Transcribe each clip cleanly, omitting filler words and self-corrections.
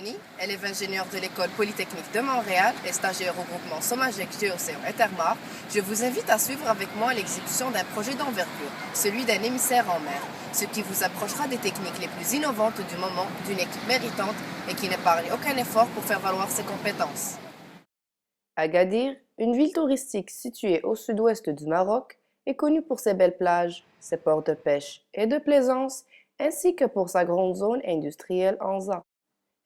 Stéphanie, élève ingénieure de l'École polytechnique de Montréal et stagiaire au groupement Somagec Géocéan Intermar. Je vous invite à suivre avec moi l'exécution d'un projet d'envergure, celui d'un émissaire en mer, ce qui vous approchera des techniques les plus innovantes du moment d'une équipe méritante et qui n'épargne aucun effort pour faire valoir ses compétences. Agadir, une ville touristique située au sud-ouest du Maroc, est connue pour ses belles plages, ses ports de pêche et de plaisance, ainsi que pour sa grande zone industrielle Anza.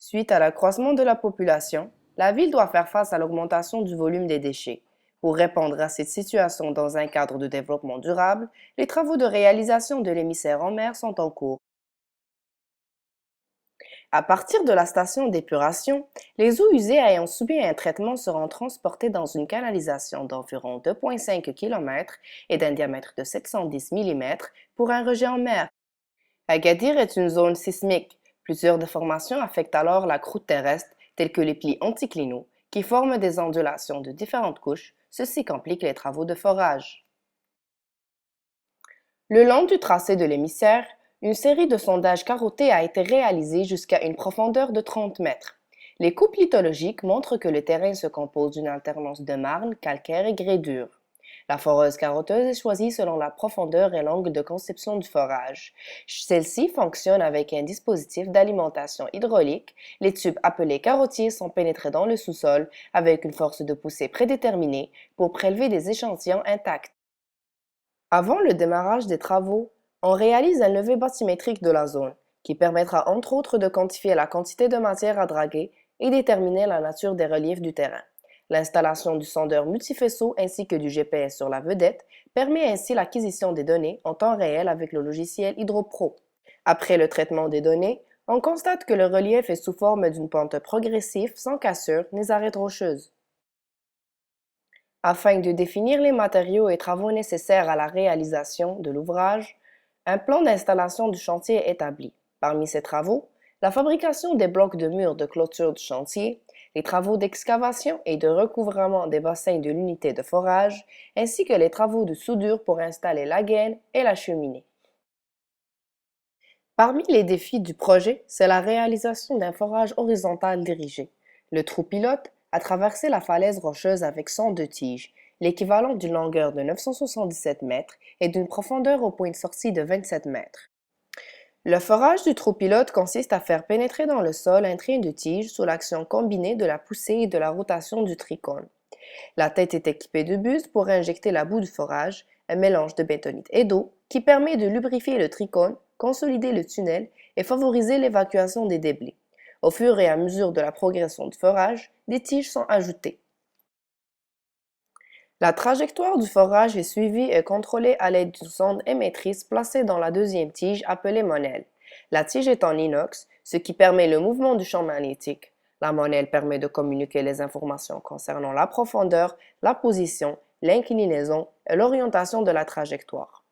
Suite à l'accroissement de la population, la ville doit faire face à l'augmentation du volume des déchets. Pour répondre à cette situation dans un cadre de développement durable, les travaux de réalisation de l'émissaire en mer sont en cours. À partir de la station d'épuration, les eaux usées ayant subi un traitement seront transportées dans une canalisation d'environ 2,5 km et d'un diamètre de 710 mm pour un rejet en mer. Agadir est une zone sismique. Plusieurs déformations affectent alors la croûte terrestre, telles que les plis anticlinaux, qui forment des ondulations de différentes couches, ceci complique les travaux de forage. Le long du tracé de l'émissaire, une série de sondages carottés a été réalisée jusqu'à une profondeur de 30 mètres. Les coupes lithologiques montrent que le terrain se compose d'une alternance de marne, calcaire et grès dur. La foreuse carotteuse est choisie selon la profondeur et l'angle de conception du forage. Celle-ci fonctionne avec un dispositif d'alimentation hydraulique. Les tubes appelés carottiers sont pénétrés dans le sous-sol avec une force de poussée prédéterminée pour prélever des échantillons intacts. Avant le démarrage des travaux, on réalise un levé bathymétrique de la zone, qui permettra entre autres de quantifier la quantité de matière à draguer et déterminer la nature des reliefs du terrain. L'installation du sondeur multifaisceau ainsi que du GPS sur la vedette permet ainsi l'acquisition des données en temps réel avec le logiciel HydroPro. Après le traitement des données, on constate que le relief est sous forme d'une pente progressive sans cassure ni arêtes rocheuses. Afin de définir les matériaux et travaux nécessaires à la réalisation de l'ouvrage, un plan d'installation du chantier est établi. Parmi ces travaux, la fabrication des blocs de murs de clôture du chantier, les travaux d'excavation et de recouvrement des bassins de l'unité de forage, ainsi que les travaux de soudure pour installer la gaine et la cheminée. Parmi les défis du projet, c'est la réalisation d'un forage horizontal dirigé. Le trou pilote a traversé la falaise rocheuse avec 102 tiges, l'équivalent d'une longueur de 977 mètres et d'une profondeur au point de sortie de 27 mètres. Le forage du trou pilote consiste à faire pénétrer dans le sol un train de tiges sous l'action combinée de la poussée et de la rotation du tricône. La tête est équipée de buses pour injecter la boue du forage, un mélange de bétonite et d'eau qui permet de lubrifier le tricône, consolider le tunnel et favoriser l'évacuation des débris. Au fur et à mesure de la progression du forage, des tiges sont ajoutées. La trajectoire du forage est suivie et contrôlée à l'aide d'une sonde émettrice placée dans la deuxième tige appelée monelle. La tige est en inox, ce qui permet le mouvement du champ magnétique. La monelle permet de communiquer les informations concernant la profondeur, la position, l'inclinaison et l'orientation de la trajectoire.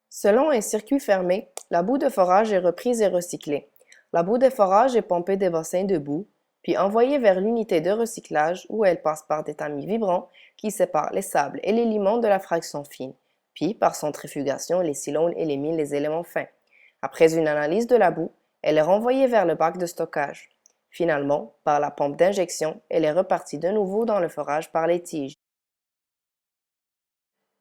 Selon un circuit fermé, la boue de forage est reprise et recyclée. La boue de forage est pompée des bassins de boue, puis envoyée vers l'unité de recyclage où elle passe par des tamis vibrants qui séparent les sables et les limons de la fraction fine, puis par centrifugation les silones éliminent les éléments fins. Après une analyse de la boue, elle est renvoyée vers le bac de stockage. Finalement, par la pompe d'injection, elle est repartie de nouveau dans le forage par les tiges.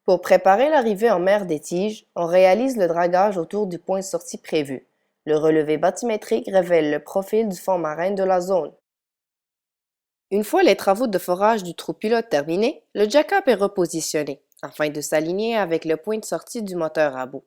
Pour préparer l'arrivée en mer des tiges, on réalise le dragage autour du point de sortie prévu. Le relevé bathymétrique révèle le profil du fond marin de la zone. Une fois les travaux de forage du trou pilote terminés, le jack-up est repositionné afin de s'aligner avec le point de sortie du moteur à bout.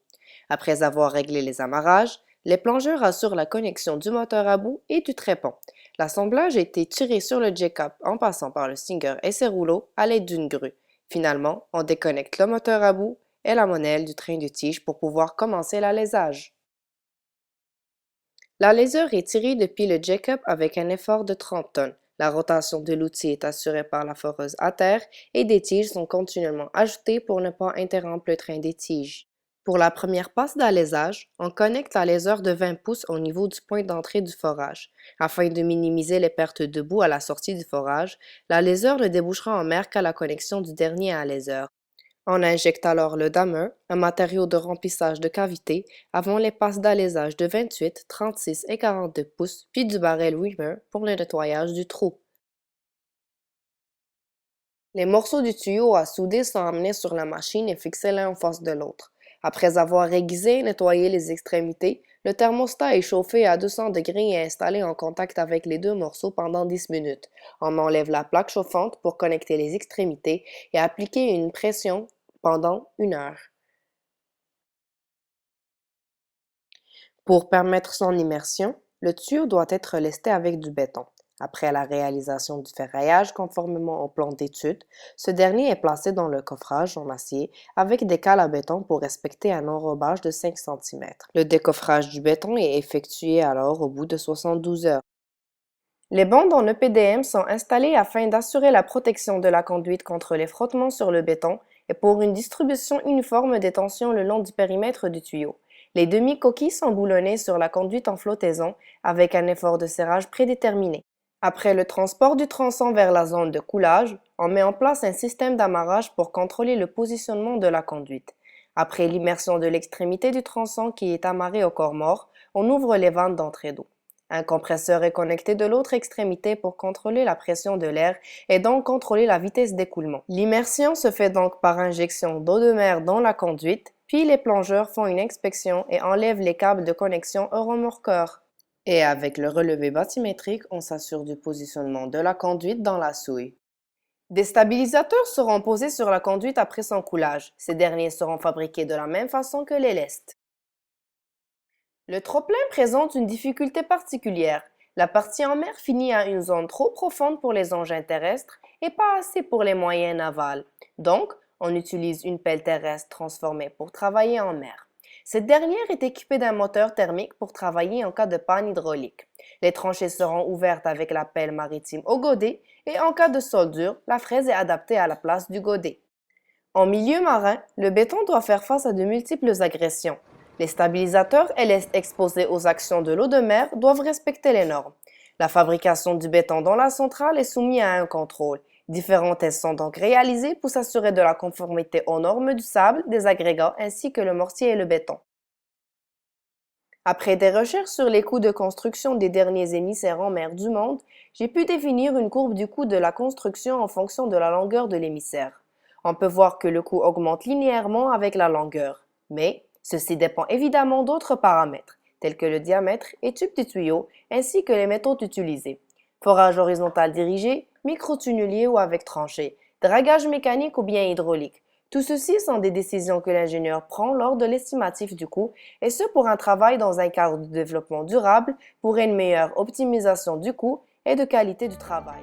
Après avoir réglé les amarrages, les plongeurs assurent la connexion du moteur à bout et du trépont. L'assemblage a été tiré sur le jack-up en passant par le Stinger et ses rouleaux à l'aide d'une grue. Finalement, on déconnecte le moteur à bout et la monelle du train de tige pour pouvoir commencer l'alésage. L'aléseur est tiré depuis le jack-up avec un effort de 30 tonnes. La rotation de l'outil est assurée par la foreuse à terre et des tiges sont continuellement ajoutées pour ne pas interrompre le train des tiges. Pour la première passe d'alésage, on connecte l'aléseur de 20 pouces au niveau du point d'entrée du forage. Afin de minimiser les pertes de boue à la sortie du forage, l'aléseur ne débouchera en mer qu'à la connexion du dernier aléseur. On injecte alors le damer, un matériau de remplissage de cavité, avant les passes d'alésage de 28, 36 et 42 pouces, puis du barrel Reamer pour le nettoyage du trou. Les morceaux du tuyau à souder sont amenés sur la machine et fixés l'un en face de l'autre. Après avoir aiguisé et nettoyé les extrémités, le thermostat est chauffé à 200 degrés et installé en contact avec les deux morceaux pendant 10 minutes. On enlève la plaque chauffante pour connecter les extrémités et appliquer une pression pendant 1 heure. Pour permettre son immersion, le tuyau doit être lesté avec du béton. Après la réalisation du ferraillage conformément au plan d'étude, ce dernier est placé dans le coffrage en acier avec des cales à béton pour respecter un enrobage de 5 cm. Le décoffrage du béton est effectué alors au bout de 72 heures. Les bandes en EPDM sont installées afin d'assurer la protection de la conduite contre les frottements sur le béton et pour une distribution uniforme des tensions le long du périmètre du tuyau. Les demi-coquilles sont boulonnées sur la conduite en flottaison avec un effort de serrage prédéterminé. Après le transport du tronçon vers la zone de coulage, on met en place un système d'amarrage pour contrôler le positionnement de la conduite. Après l'immersion de l'extrémité du tronçon qui est amarré au corps mort, on ouvre les vannes d'entrée d'eau. Un compresseur est connecté de l'autre extrémité pour contrôler la pression de l'air et donc contrôler la vitesse d'écoulement. L'immersion se fait donc par injection d'eau de mer dans la conduite, puis les plongeurs font une inspection et enlèvent les câbles de connexion au remorqueur. Et avec le relevé bathymétrique, on s'assure du positionnement de la conduite dans la souille. Des stabilisateurs seront posés sur la conduite après son coulage. Ces derniers seront fabriqués de la même façon que les lestes. Le trop-plein présente une difficulté particulière. La partie en mer finit à une zone trop profonde pour les engins terrestres et pas assez pour les moyens navals. Donc, on utilise une pelle terrestre transformée pour travailler en mer. Cette dernière est équipée d'un moteur thermique pour travailler en cas de panne hydraulique. Les tranchées seront ouvertes avec la pelle maritime au godet et en cas de soldure, la fraise est adaptée à la place du godet. En milieu marin, le béton doit faire face à de multiples agressions. Les stabilisateurs et les exposés aux actions de l'eau de mer doivent respecter les normes. La fabrication du béton dans la centrale est soumise à un contrôle. Différents tests sont donc réalisés pour s'assurer de la conformité aux normes du sable, des agrégats ainsi que le mortier et le béton. Après des recherches sur les coûts de construction des derniers émissaires en mer du monde, j'ai pu définir une courbe du coût de la construction en fonction de la longueur de l'émissaire. On peut voir que le coût augmente linéairement avec la longueur, mais ceci dépend évidemment d'autres paramètres, tels que le diamètre et tube du tuyau, ainsi que les méthodes utilisées. Forage horizontal dirigé, micro-tunnelier ou avec tranchée, dragage mécanique ou bien hydraulique. Tout ceci sont des décisions que l'ingénieur prend lors de l'estimatif du coût, et ce pour un travail dans un cadre de développement durable pour une meilleure optimisation du coût et de qualité du travail.